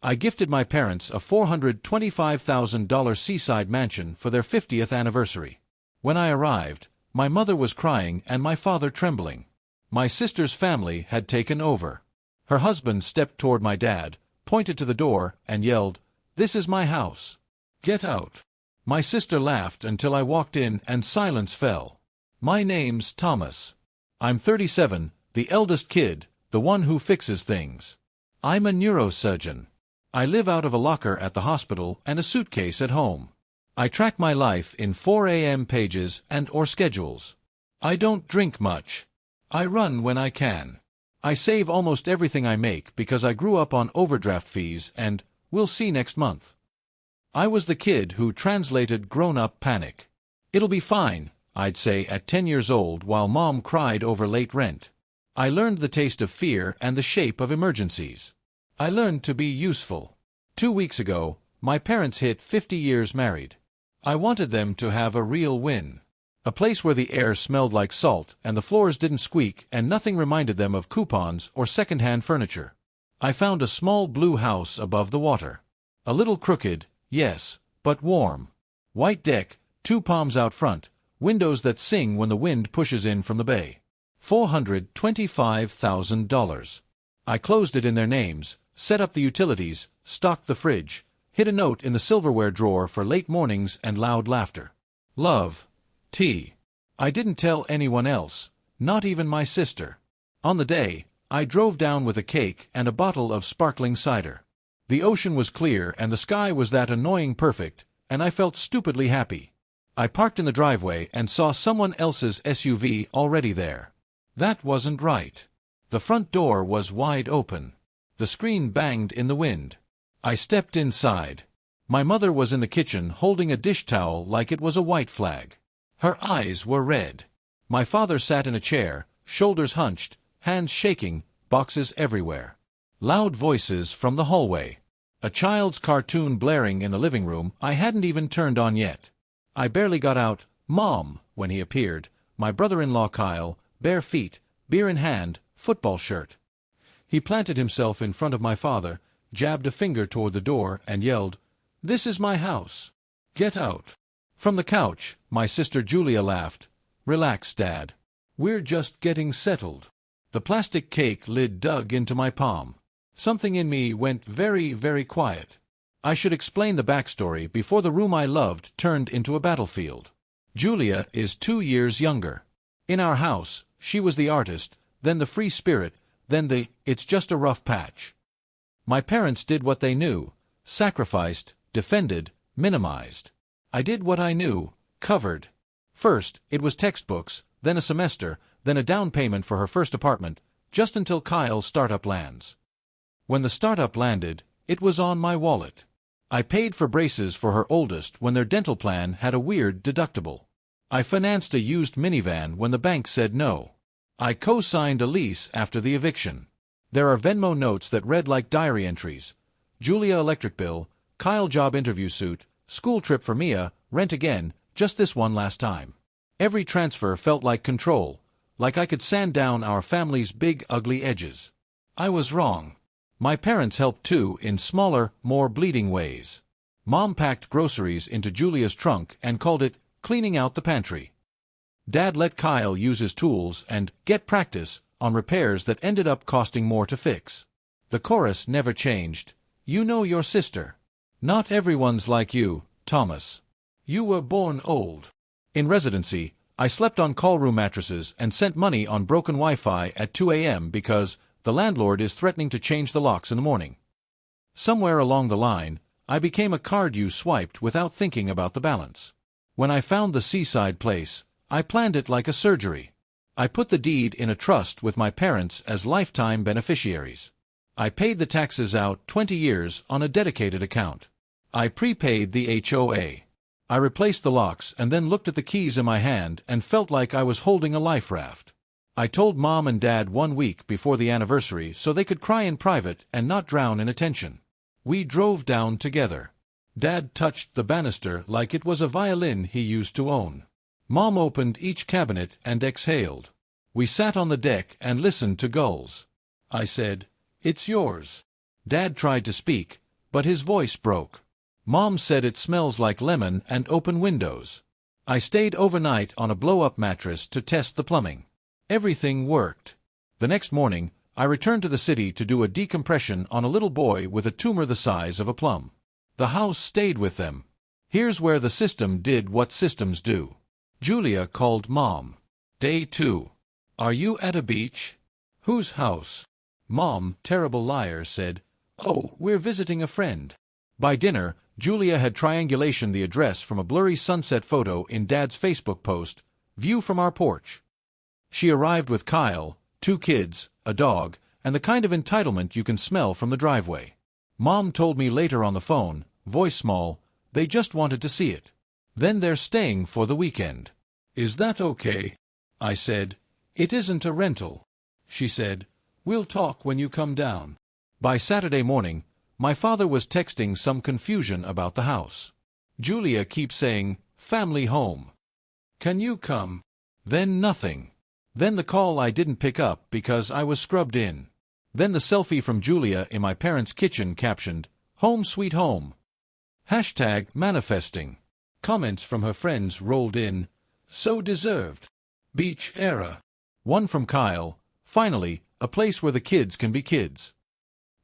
I gifted my parents a $425,000 seaside mansion for their 50th anniversary. When I arrived, my mother was crying and my father trembling. My sister's family had taken over. Her husband stepped toward my dad, pointed to the door, and yelled, "This is my house. Get out." My sister laughed until I walked in and silence fell. My name's Thomas. I'm 37, the eldest kid, the one who fixes things. I'm a neurosurgeon. I live out of a locker at the hospital and a suitcase at home. I track my life in 4 a.m. pages and/or schedules. I don't drink much. I run when I can. I save almost everything I make because I grew up on overdraft fees and, we'll see next month. I was the kid who translated grown-up panic. It'll be fine, I'd say at 10 years old while Mom cried over late rent. I learned the taste of fear and the shape of emergencies. I learned to be useful. 2 weeks ago, my parents hit 50 years married. I wanted them to have a real win. A place where the air smelled like salt and the floors didn't squeak and nothing reminded them of coupons or second-hand furniture. I found a small blue house above the water. A little crooked, yes, but warm. White deck, 2 palms out front, windows that sing when the wind pushes in from the bay. $425,000. I closed it in their names, set up the utilities, stocked the fridge, hid a note in the silverware drawer for late mornings and loud laughter. Love. T. I didn't tell anyone else, not even my sister. On the day, I drove down with a cake and a bottle of sparkling cider. The ocean was clear and the sky was that annoying perfect, and I felt stupidly happy. I parked in the driveway and saw someone else's SUV already there. That wasn't right. The front door was wide open. The screen banged in the wind. I stepped inside. My mother was in the kitchen holding a dish towel like it was a white flag. Her eyes were red. My father sat in a chair, shoulders hunched, hands shaking, boxes everywhere. Loud voices from the hallway. A child's cartoon blaring in the living room I hadn't even turned on yet. I barely got out, "Mom," when he appeared, my brother-in-law Kyle, bare feet, beer in hand, football shirt. He planted himself in front of my father, jabbed a finger toward the door, and yelled, "This is my house. Get out." From the couch, my sister Julia laughed. "Relax, Dad. We're just getting settled." The plastic cake lid dug into my palm. Something in me went very, very quiet. I should explain the backstory before the room I loved turned into a battlefield. Julia is 2 years younger. In our house, she was the artist, then the free spirit, then the "it's just a rough patch." My parents did what they knew, sacrificed, defended, minimized. I did what I knew, covered. First, it was textbooks, then a semester, then a down payment for her first apartment, just until Kyle's startup lands. When the startup landed, it was on my wallet. I paid for braces for her oldest when their dental plan had a weird deductible. I financed a used minivan when the bank said no. I co-signed a lease after the eviction. There are Venmo notes that read like diary entries. Julia electric bill, Kyle job interview suit, school trip for Mia, rent again, just this one last time. Every transfer felt like control, like I could sand down our family's big ugly edges. I was wrong. My parents helped too in smaller, more bleeding ways. Mom packed groceries into Julia's trunk and called it cleaning out the pantry. Dad let Kyle use his tools and get practice on repairs that ended up costing more to fix. The chorus never changed. You know your sister. Not everyone's like you, Thomas. You were born old. In residency, I slept on call room mattresses and sent money on broken Wi-Fi at 2 a.m. because the landlord is threatening to change the locks in the morning. Somewhere along the line, I became a card you swiped without thinking about the balance. When I found the seaside place, I planned it like a surgery. I put the deed in a trust with my parents as lifetime beneficiaries. I paid the taxes out 20 years on a dedicated account. I prepaid the HOA. I replaced the locks and then looked at the keys in my hand and felt like I was holding a life raft. I told Mom and Dad 1 week before the anniversary so they could cry in private and not drown in attention. We drove down together. Dad touched the banister like it was a violin he used to own. Mom opened each cabinet and exhaled. We sat on the deck and listened to gulls. I said, "It's yours." Dad tried to speak, but his voice broke. Mom said it smells like lemon and open windows. I stayed overnight on a blow-up mattress to test the plumbing. Everything worked. The next morning, I returned to the city to do a decompression on a little boy with a tumor the size of a plum. The house stayed with them. Here's where the system did what systems do. Julia called Mom. Day 2. Are you at a beach? Whose house? Mom, terrible liar, said, Oh, we're visiting a friend. By dinner, Julia had triangulated the address from a blurry sunset photo in Dad's Facebook post, View from our porch. She arrived with Kyle, 2 kids, a dog, and the kind of entitlement you can smell from the driveway. Mom told me later on the phone, voice small, they just wanted to see it. Then they're staying for the weekend. Is that okay? I said, It isn't a rental. She said, We'll talk when you come down. By Saturday morning, my father was texting some confusion about the house. Julia keeps saying, family home. Can you come? Then nothing. Then the call I didn't pick up because I was scrubbed in. Then the selfie from Julia in my parents' kitchen captioned, Home sweet home. Hashtag manifesting. Comments from her friends rolled in, So deserved. Beach era. One from Kyle, finally, a place where the kids can be kids.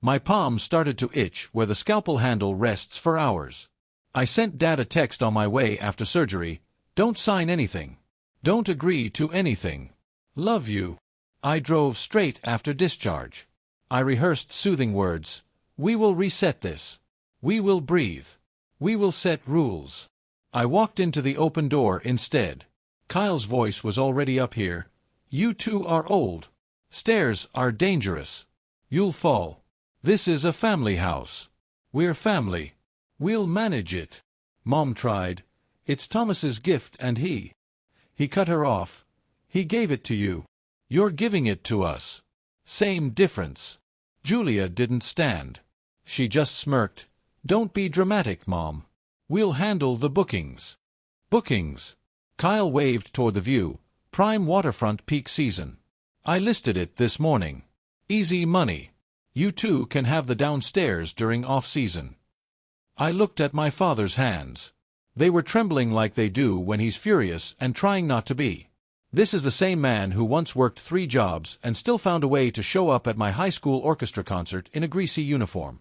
My palm started to itch where the scalpel handle rests for hours. I sent Dad a text on my way after surgery, Don't sign anything. Don't agree to anything. Love you. I drove straight after discharge. I rehearsed soothing words. We will reset this. We will breathe. We will set rules. I walked into the open door instead. Kyle's voice was already up here. You two are old. Stairs are dangerous. You'll fall. This is a family house. We're family. We'll manage it. Mom tried. It's Thomas's gift and he cut her off. He gave it to you. You're giving it to us. Same difference. Julia didn't stand. She just smirked. Don't be dramatic, Mom. We'll handle the bookings. Bookings. Kyle waved toward the view. Prime waterfront peak season. I listed it this morning. Easy money. You two can have the downstairs during off-season. I looked at my father's hands. They were trembling like they do when he's furious and trying not to be. This is the same man who once worked 3 jobs and still found a way to show up at my high school orchestra concert in a greasy uniform.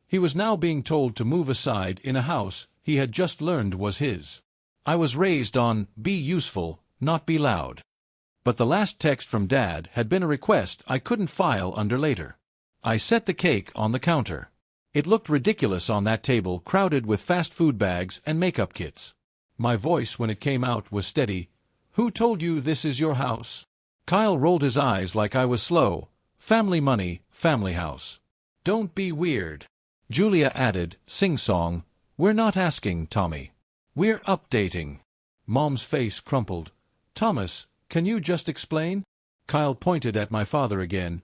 He was now being told to move aside in a house he had just learned was his. I was raised on, be useful, not be loud. But the last text from Dad had been a request I couldn't file under later. I set the cake on the counter. It looked ridiculous on that table crowded with fast food bags and makeup kits. My voice when it came out was steady. Who told you this is your house? Kyle rolled his eyes like I was slow. Family money, family house. Don't be weird. Julia added, sing-song, We're not asking, Tommy. We're updating. Mom's face crumpled. Thomas, can you just explain? Kyle pointed at my father again.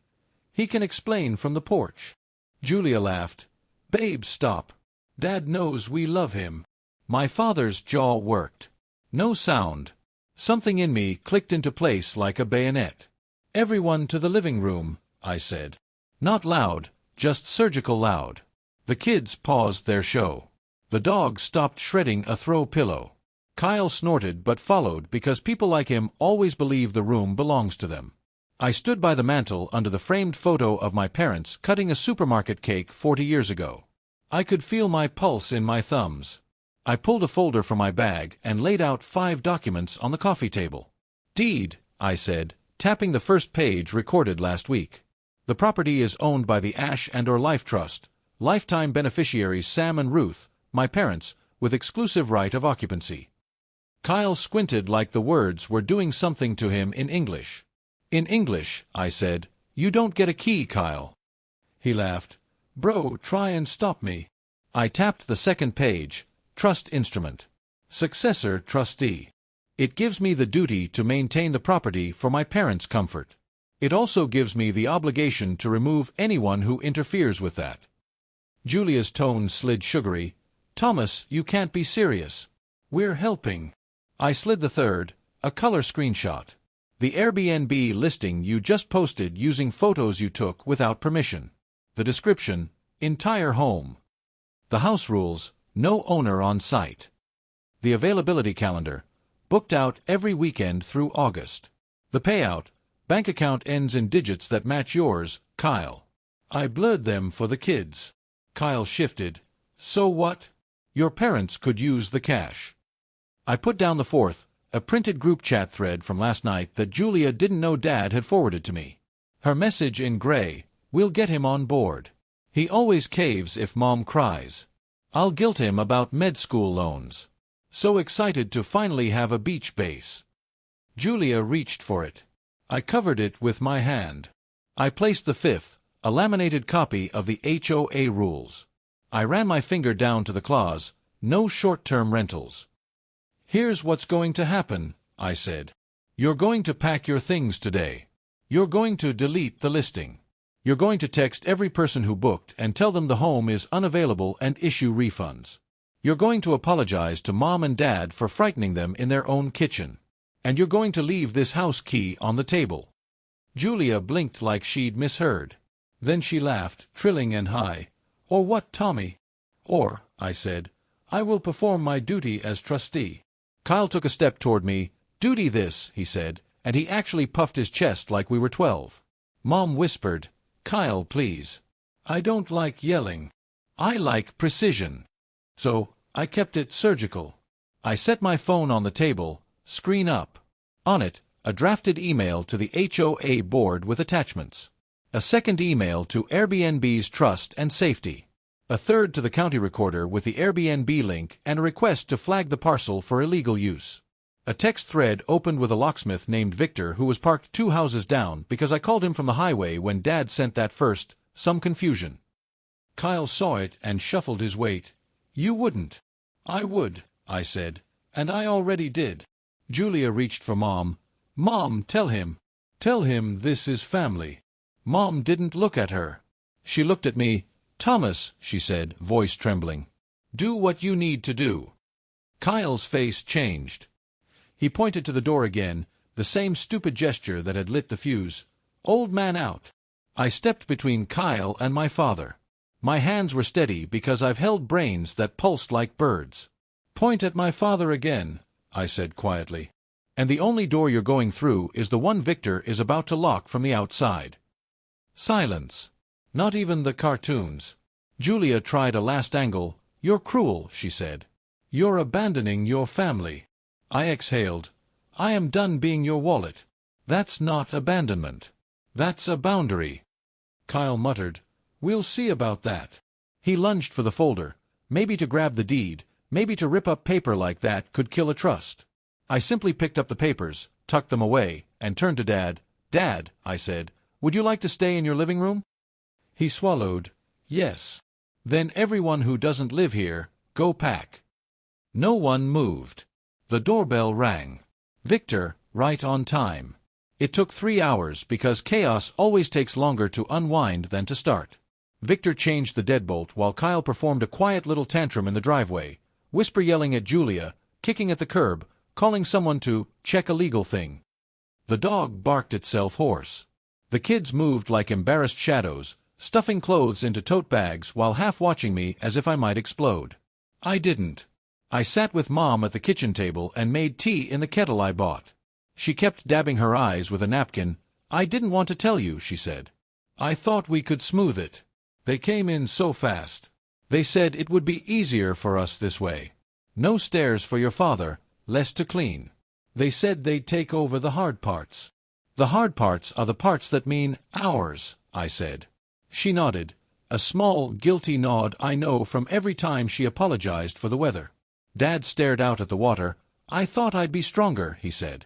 He can explain from the porch. Julia laughed. Babe, stop. Dad knows we love him. My father's jaw worked. No sound. Something in me clicked into place like a bayonet. Everyone to the living room, I said. Not loud, just surgical loud. The kids paused their show. The dog stopped shredding a throw pillow. Kyle snorted but followed because people like him always believe the room belongs to them. I stood by the mantel under the framed photo of my parents cutting a supermarket cake 40 years ago. I could feel my pulse in my thumbs. I pulled a folder from my bag and laid out 5 documents on the coffee table. Deed, I said, tapping the first page recorded last week. The property is owned by the Ash & or Life Trust, lifetime beneficiaries Sam and Ruth, my parents, with exclusive right of occupancy. Kyle squinted like the words were doing something to him in English. In English, I said, you don't get a key, Kyle. He laughed. Bro, try and stop me. I tapped the second page, trust instrument. Successor trustee. It gives me the duty to maintain the property for my parents' comfort. It also gives me the obligation to remove anyone who interferes with that. Julia's tone slid sugary. Thomas, you can't be serious. We're helping. I slid the third, a color screenshot. The Airbnb listing you just posted using photos you took without permission. The description, entire home. The house rules, no owner on site. The availability calendar, booked out every weekend through August. The payout, bank account ends in digits that match yours, Kyle. I blurred them for the kids. Kyle shifted. So what? Your parents could use the cash. I put down the fourth, a printed group chat thread from last night that Julia didn't know Dad had forwarded to me. Her message in gray, we'll get him on board. He always caves if Mom cries. I'll guilt him about med school loans. So excited to finally have a beach base. Julia reached for it. I covered it with my hand. I placed the fifth, a laminated copy of the HOA rules. I ran my finger down to the clause, no short-term rentals. Here's what's going to happen, I said. You're going to pack your things today. You're going to delete the listing. You're going to text every person who booked and tell them the home is unavailable and issue refunds. You're going to apologize to Mom and Dad for frightening them in their own kitchen. And you're going to leave this house key on the table. Julia blinked like she'd misheard. Then she laughed, trilling and high. Or what, Tommy? Or, I said, I will perform my duty as trustee. Kyle took a step toward me. Duty this, he said, and he actually puffed his chest like we were 12. Mom whispered, Kyle, please. I don't like yelling. I like precision. So, I kept it surgical. I set my phone on the table, screen up. On it, a drafted email to the HOA board with attachments. A second email to Airbnb's trust and safety. A third to the county recorder with the Airbnb link and a request to flag the parcel for illegal use. A text thread opened with a locksmith named Victor who was parked 2 houses down because I called him from the highway when Dad sent that first, some confusion. Kyle saw it and shuffled his weight. You wouldn't. I would, I said, and I already did. Julia reached for Mom. Mom, tell him. Tell him this is family. Mom didn't look at her. She looked at me. Thomas, she said, voice trembling. Do what you need to do. Kyle's face changed. He pointed to the door again, the same stupid gesture that had lit the fuse. Old man out. I stepped between Kyle and my father. My hands were steady because I've held brains that pulsed like birds. Point at my father again, I said quietly. And the only door you're going through is the one Victor is about to lock from the outside. Silence. Not even the cartoons. Julia tried a last angle. You're cruel, she said. You're abandoning your family. I exhaled. I am done being your wallet. That's not abandonment. That's a boundary. Kyle muttered. We'll see about that. He lunged for the folder. Maybe to grab the deed, maybe to rip up paper like that could kill a trust. I simply picked up the papers, tucked them away, and turned to Dad. Dad, I said, would you like to stay in your living room? He swallowed. Yes. Then everyone who doesn't live here, go pack. No one moved. The doorbell rang. Victor, right on time. It took 3 hours because chaos always takes longer to unwind than to start. Victor changed the deadbolt while Kyle performed a quiet little tantrum in the driveway, whisper yelling at Julia, kicking at the curb, calling someone to check a legal thing. The dog barked itself hoarse. The kids moved like embarrassed shadows, stuffing clothes into tote bags while half watching me as if I might explode. I didn't. I sat with Mom at the kitchen table and made tea in the kettle I bought. She kept dabbing her eyes with a napkin. I didn't want to tell you, she said. I thought we could smooth it. They came in so fast. They said it would be easier for us this way. No stairs for your father, less to clean. They said they'd take over the hard parts. The hard parts are the parts that mean ours, I said. She nodded, a small, guilty nod I know from every time she apologized for the weather. Dad stared out at the water. I thought I'd be stronger, he said.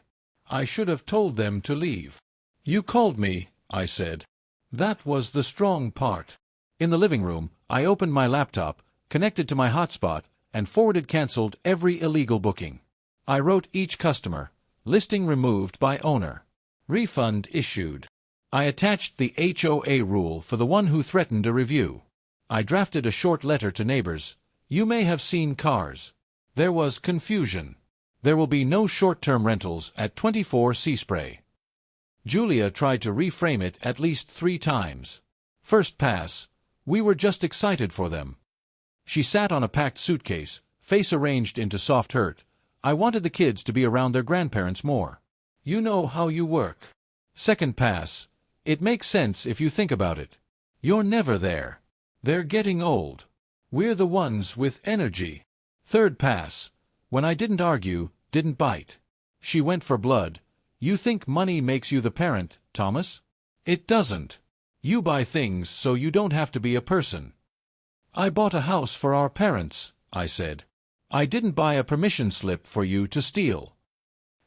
I should have told them to leave. You called me, I said. That was the strong part. In the living room, I opened my laptop, connected to my hotspot, and canceled every illegal booking. I wrote each customer. Listing removed by owner. Refund issued. I attached the HOA rule for the one who threatened a review. I drafted a short letter to neighbors. You may have seen cars. There was confusion. There will be no short-term rentals at 24 Seaspray. Julia tried to reframe it at least 3 times. First pass. We were just excited for them. She sat on a packed suitcase, face arranged into soft hurt. I wanted the kids to be around their grandparents more. You know how you work. Second pass. It makes sense if you think about it. You're never there. They're getting old. We're the ones with energy. Third pass. When I didn't argue, didn't bite. She went for blood. You think money makes you the parent, Thomas? It doesn't. You buy things so you don't have to be a person. I bought a house for our parents, I said. I didn't buy a permission slip for you to steal.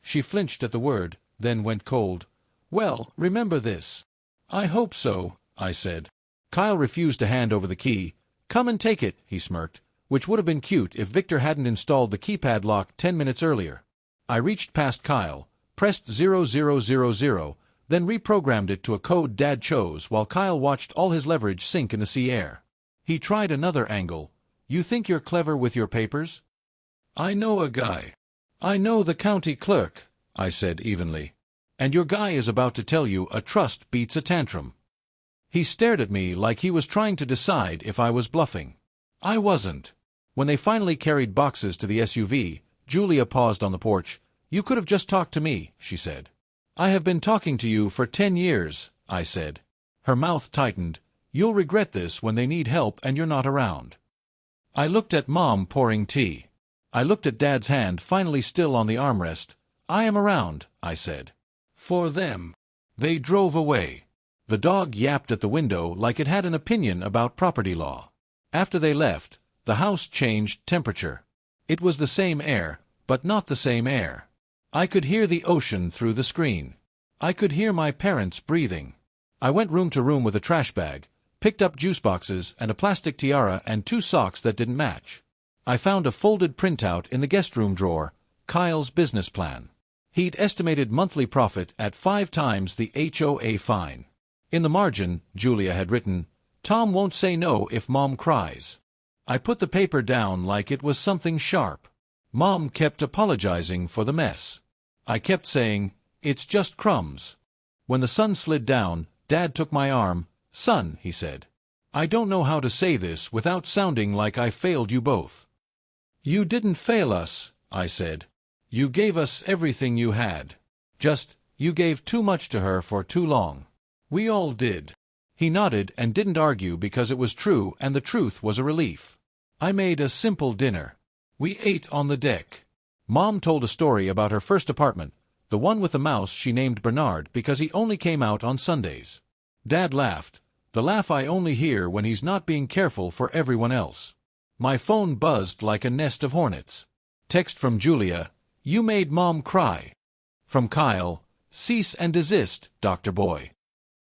She flinched at the word, then went cold. Well, remember this. I hope so, I said. Kyle refused to hand over the key. Come and take it, he smirked, which would have been cute if Victor hadn't installed the keypad lock 10 minutes earlier. I reached past Kyle, pressed 0000, then reprogrammed it to a code Dad chose while Kyle watched all his leverage sink in the sea air. He tried another angle. You think you're clever with your papers? I know a guy. I know the county clerk, I said evenly. And your guy is about to tell you a trust beats a tantrum. He stared at me like he was trying to decide if I was bluffing. I wasn't. When they finally carried boxes to the SUV, Julia paused on the porch. You could have just talked to me, she said. I have been talking to you for 10 years, I said. Her mouth tightened. You'll regret this when they need help and you're not around. I looked at Mom pouring tea. I looked at Dad's hand finally still on the armrest. I am around, I said. For them. They drove away. The dog yapped at the window like it had an opinion about property law. After they left, the house changed temperature. It was the same air, but not the same air. I could hear the ocean through the screen. I could hear my parents breathing. I went room to room with a trash bag, picked up juice boxes and a plastic tiara and 2 socks that didn't match. I found a folded printout in the guest room drawer, Kyle's business plan. He'd estimated monthly profit at 5 times the HOA fine. In the margin, Julia had written, Tom won't say no if Mom cries. I put the paper down like it was something sharp. Mom kept apologizing for the mess. I kept saying, it's just crumbs. When the sun slid down, Dad took my arm. Son, he said. I don't know how to say this without sounding like I failed you both. You didn't fail us, I said. You gave us everything you had. You gave too much to her for too long. We all did. He nodded and didn't argue because it was true and the truth was a relief. I made a simple dinner. We ate on the deck. Mom told a story about her first apartment, the one with the mouse she named Bernard because he only came out on Sundays. Dad laughed, the laugh I only hear when he's not being careful for everyone else. My phone buzzed like a nest of hornets. Text from Julia, you made Mom cry. From Kyle, cease and desist, Dr. Boy.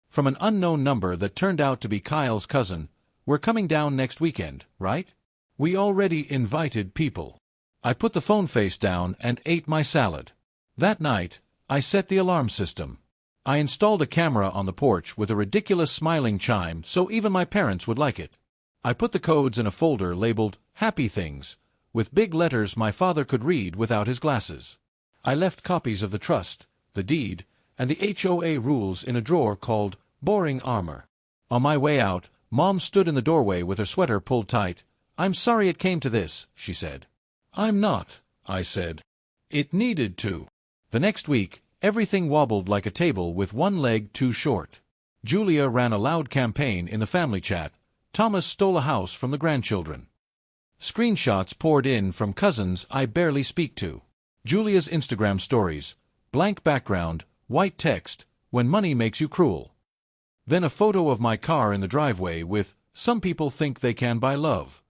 From an unknown number that turned out to be Kyle's cousin, we're coming down next weekend, right? We already invited people. I put the phone face down and ate my salad. That night, I set the alarm system. I installed a camera on the porch with a ridiculous smiling chime so even my parents would like it. I put the codes in a folder labeled Happy Things, with big letters my father could read without his glasses. I left copies of the trust, the deed, and the HOA rules in a drawer called Boring Armor. On my way out, Mom stood in the doorway with her sweater pulled tight. I'm sorry it came to this, she said. I'm not, I said. It needed to. The next week, everything wobbled like a table with one leg too short. Julia ran a loud campaign in the family chat. Thomas stole a house from the grandchildren. Screenshots poured in from cousins I barely speak to. Julia's Instagram stories. Blank background, white text, when money makes you cruel. Then a photo of my car in the driveway with, some people think they can buy love.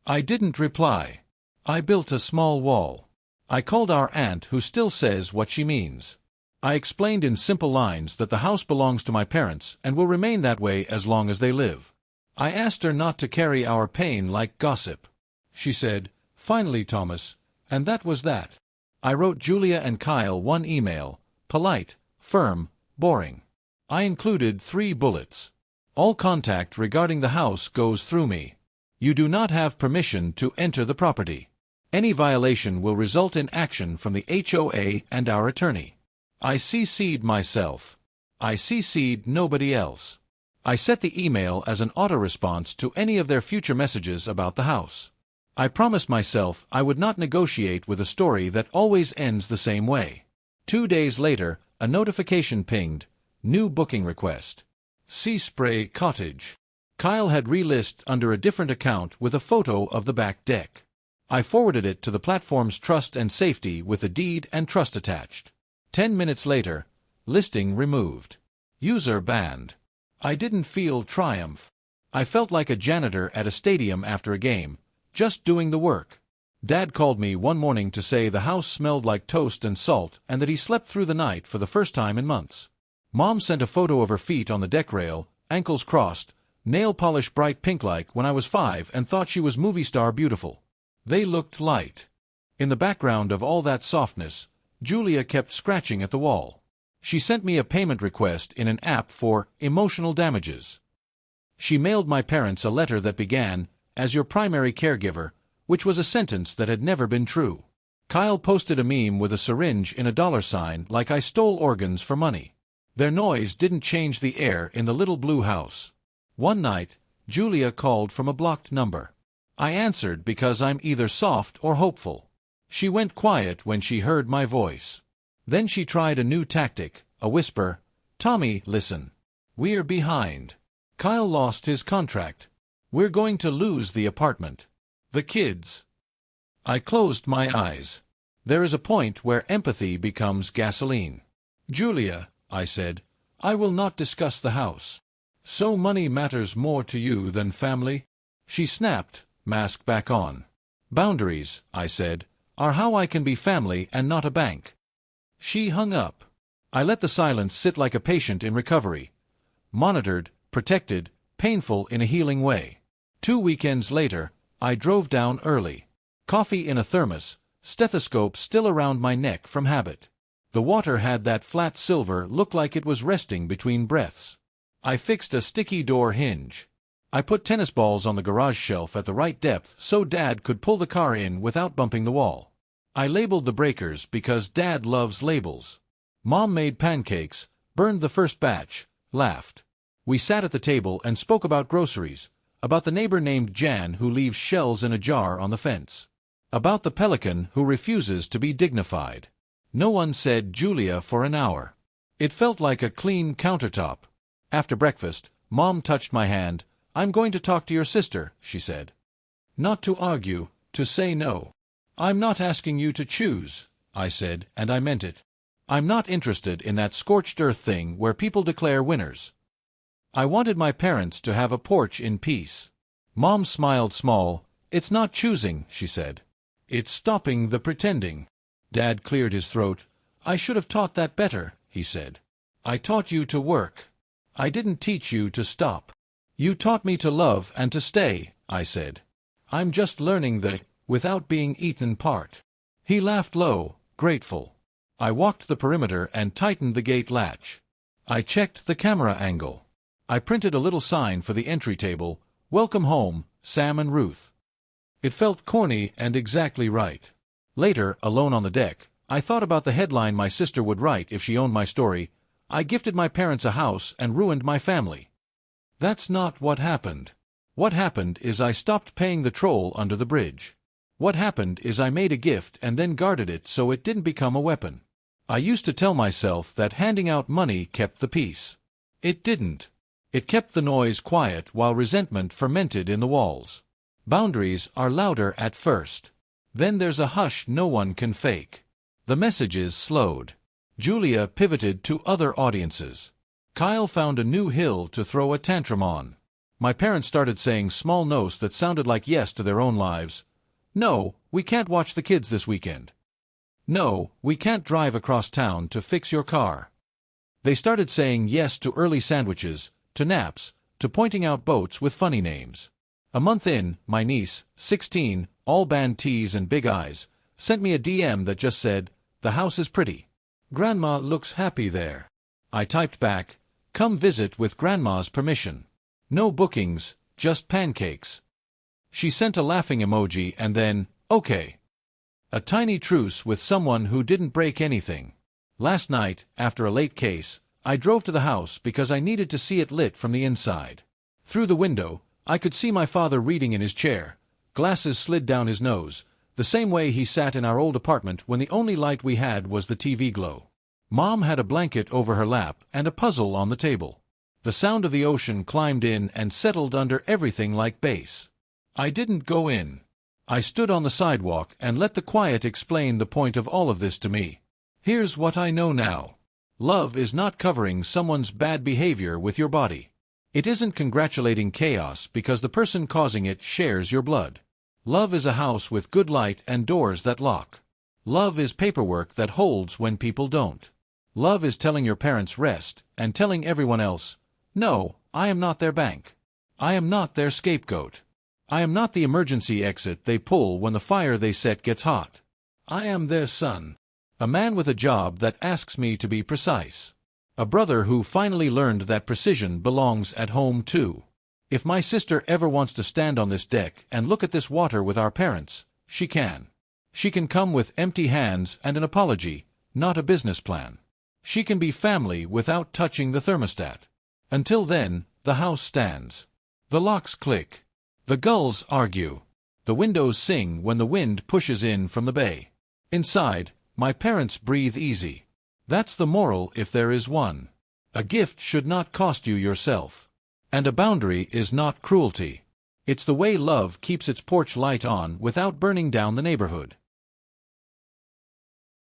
I didn't reply. I built a small wall. I called our aunt who still says what she means. I explained in simple lines that the house belongs to my parents and will remain that way as long as they live. I asked her not to carry our pain like gossip. She said, finally, Thomas, and that was that. I wrote Julia and Kyle one email, polite, firm, boring. I included 3 bullets. All contact regarding the house goes through me. You do not have permission to enter the property. Any violation will result in action from the HOA and our attorney. I CC'd myself. I CC'd nobody else. I set the email as an auto-response to any of their future messages about the house. I promised myself I would not negotiate with a story that always ends the same way. 2 days later, a notification pinged. New booking request. Sea Spray Cottage. Kyle had relisted under a different account with a photo of the back deck. I forwarded it to the platform's trust and safety with a deed and trust attached. 10 minutes later, listing removed. User banned. I didn't feel triumph. I felt like a janitor at a stadium after a game, just doing the work. Dad called me one morning to say the house smelled like toast and salt and that he slept through the night for the first time in months. Mom sent a photo of her feet on the deck rail, ankles crossed, nail polish bright pink like when I was 5 and thought she was movie star beautiful. They looked light. In the background of all that softness, Julia kept scratching at the wall. She sent me a payment request in an app for emotional damages. She mailed my parents a letter that began, "As your primary caregiver," which was a sentence that had never been true. Kyle posted a meme with a syringe in a $sign like I stole organs for money. Their noise didn't change the air in the little blue house. One night, Julia called from a blocked number. I answered because I'm either soft or hopeful. She went quiet when she heard my voice. Then she tried a new tactic, a whisper. "Tommy, listen. We're behind. Kyle lost his contract. We're going to lose the apartment. The kids." I closed my eyes. There is a point where empathy becomes gasoline. "Julia," I said, "I will not discuss the house. So money matters more to you than family?" She snapped, mask back on. "Boundaries," I said, "are how I can be family and not a bank." She hung up. I let the silence sit like a patient in recovery. Monitored, protected, painful in a healing way. 2 weekends later, I drove down early. Coffee in a thermos, stethoscope still around my neck from habit. The water had that flat silver look like it was resting between breaths. I fixed a sticky door hinge. I put tennis balls on the garage shelf at the right depth so Dad could pull the car in without bumping the wall. I labeled the breakers because Dad loves labels. Mom made pancakes, burned the first batch, laughed. We sat at the table and spoke about groceries, about the neighbor named Jan who leaves shells in a jar on the fence, about the pelican who refuses to be dignified. No one said Julia for an hour. It felt like a clean countertop. After breakfast, Mom touched my hand. "I'm going to talk to your sister," she said. "Not to argue, to say no." "I'm not asking you to choose," I said, and I meant it. I'm not interested in that scorched earth thing where people declare winners. I wanted my parents to have a porch in peace. Mom smiled small. "It's not choosing," she said. "It's stopping the pretending." Dad cleared his throat. "I should have taught that better," he said. "I taught you to work. I didn't teach you to stop." "You taught me to love and to stay," I said. "I'm just learning the without being eaten part." He laughed low, grateful. I walked the perimeter and tightened the gate latch. I checked the camera angle. I printed a little sign for the entry table, "Welcome home, Sam and Ruth." It felt corny and exactly right. Later, alone on the deck, I thought about the headline my sister would write if she owned my story. "I gifted my parents a house and ruined my family." That's not what happened. What happened is I stopped paying the troll under the bridge. What happened is I made a gift and then guarded it so it didn't become a weapon. I used to tell myself that handing out money kept the peace. It didn't. It kept the noise quiet while resentment fermented in the walls. Boundaries are louder at first. Then there's a hush no one can fake. The messages slowed. Julia pivoted to other audiences. Kyle found a new hill to throw a tantrum on. My parents started saying small no's that sounded like yes to their own lives. "No, we can't watch the kids this weekend." "No, we can't drive across town to fix your car." They started saying yes to early sandwiches, to naps, to pointing out boats with funny names. A month in, my niece, 16, all band tees and big eyes, sent me a DM that just said, "The house is pretty. Grandma looks happy there." I typed back, "Come visit with Grandma's permission." No bookings, just pancakes. She sent a laughing emoji and then, "Okay." A tiny truce with someone who didn't break anything. Last night, after a late case, I drove to the house because I needed to see it lit from the inside. Through the window, I could see my father reading in his chair, glasses slid down his nose, the same way he sat in our old apartment when the only light we had was the TV glow. Mom had a blanket over her lap and a puzzle on the table. The sound of the ocean climbed in and settled under everything like bass. I didn't go in. I stood on the sidewalk and let the quiet explain the point of all of this to me. Here's what I know now. Love is not covering someone's bad behavior with your body. It isn't congratulating chaos because the person causing it shares your blood. Love is a house with good light and doors that lock. Love is paperwork that holds when people don't. Love is telling your parents rest and telling everyone else, no, I am not their bank. I am not their scapegoat. I am not the emergency exit they pull when the fire they set gets hot. I am their son. A man with a job that asks me to be precise. A brother who finally learned that precision belongs at home too. If my sister ever wants to stand on this deck and look at this water with our parents, she can. She can come with empty hands and an apology, not a business plan. She can be family without touching the thermostat. Until then, the house stands. The locks click. The gulls argue. The windows sing when the wind pushes in from the bay. Inside, my parents breathe easy. That's the moral if there is one. A gift should not cost you yourself. And a boundary is not cruelty. It's the way love keeps its porch light on without burning down the neighborhood.